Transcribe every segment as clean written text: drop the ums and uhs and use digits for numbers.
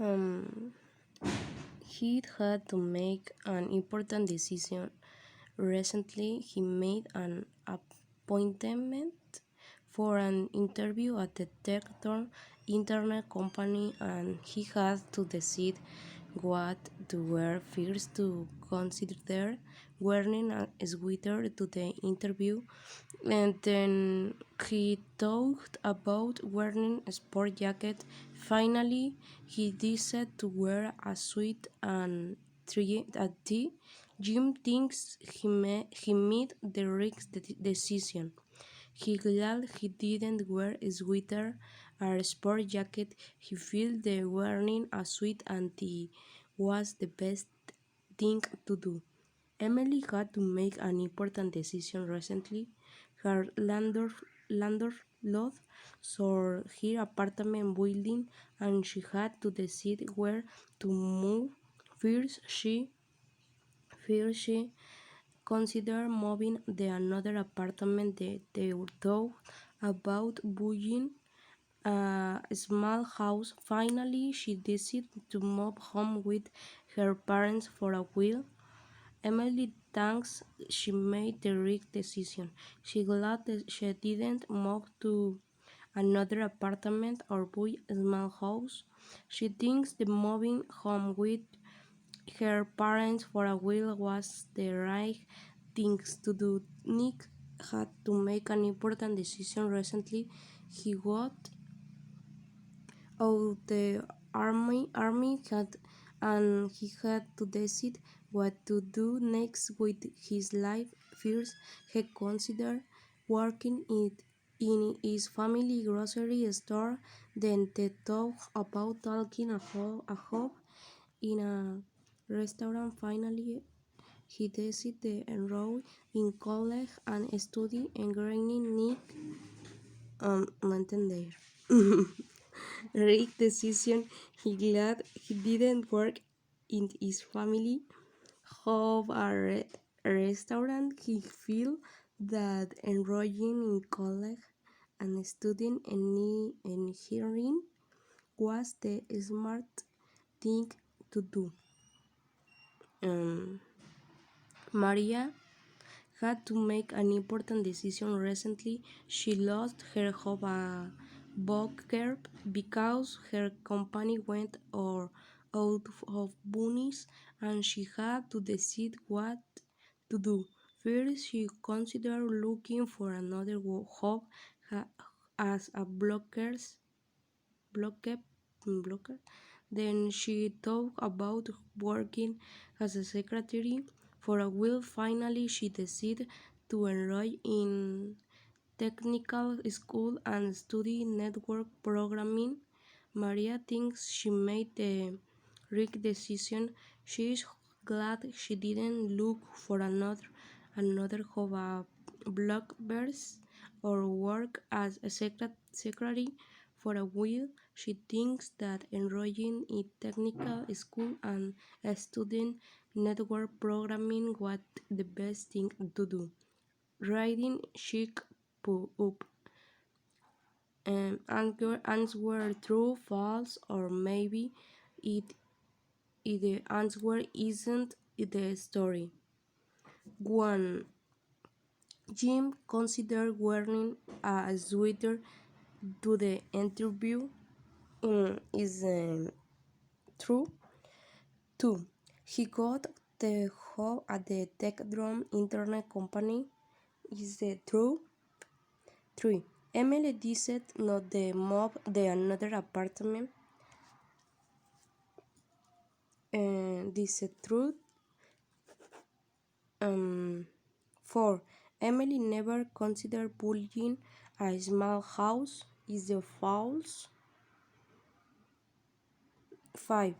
Um, he had to make an important decision. Recently, he made an appointment for an interview at the tech internet company, and he had to decide what to wear first to consider wearing a sweater to the interview, and then he thought about wearing a sport jacket. Finally, he decided to wear a suit and at the Jim thinks he made the right decision. He glad he didn't wear a sweater or a sport jacket. He felt that wearing a suit and tie was the best thing to do. Emily had to make an important decision recently. Her landlord sold her apartment building and she had to decide where to move. First, she considered moving to another apartment. They thought about buying a small house. Finally, she decided to move home with her parents for a while. Emily thinks she made the right decision. She glad that she didn't move to another apartment or buy a small house. She thinks the moving home with her parents for a while was the right thing to do. Nick had to make an important decision recently. He got out the army had and he had to decide what to do next with his life. First, he considered working in his family grocery store. Then they talked about taking a job in a restaurant. Finally, he decided to enroll in college and study engraving. Nick no entender. Right decision. He glad he didn't work in his family have a restaurant. He feel that enrolling in college and studying engineering was the smart thing to do. Um, Maria had to make an important decision recently. She lost her job at Boker because her company went out of business and she had to decide what to do. First, she considered looking for another job as a blocker. Then she thought about working as a secretary for a while. Finally, she decided to enroll in technical school and study network programming. Maria thinks she made the right decision. She is glad she didn't look for another job at Blockburst or work as a secretary for a while. She thinks that enrolling in technical school and studying network programming was the best thing to do. Writing chick up answer true, false, or maybe it, the answer isn't the story. 1. Jim considered wearing a sweater to the interview. Is true. 2. He got the job at the tech internet company. Is the true. 3. Emily decided not to move the another apartment. This is true. 4. Emily never considered building a small house. Is the false. 5.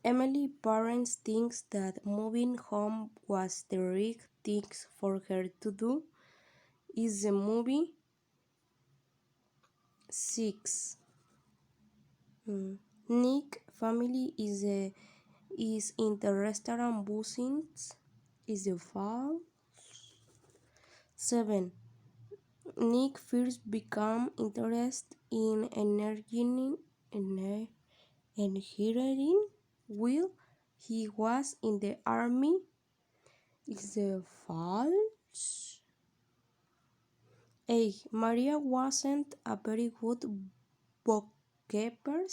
Emily parents thinks that moving home was the right thing for her to do. Is the movie. 6. Nick family is in the restaurant business. Is the false. 7. Nick first became interested in engineering. engineering while he was in the army is false. A. Maria wasn't a very good bookkeeper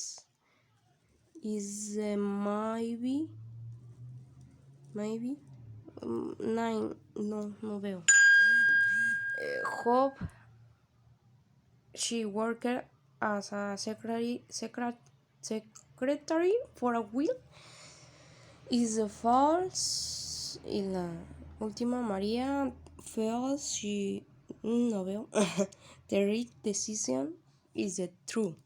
is maybe 9 no veo. Hope she worked as a secretary for a while is false. Y la última, María feels she no veo. The right decision is the true.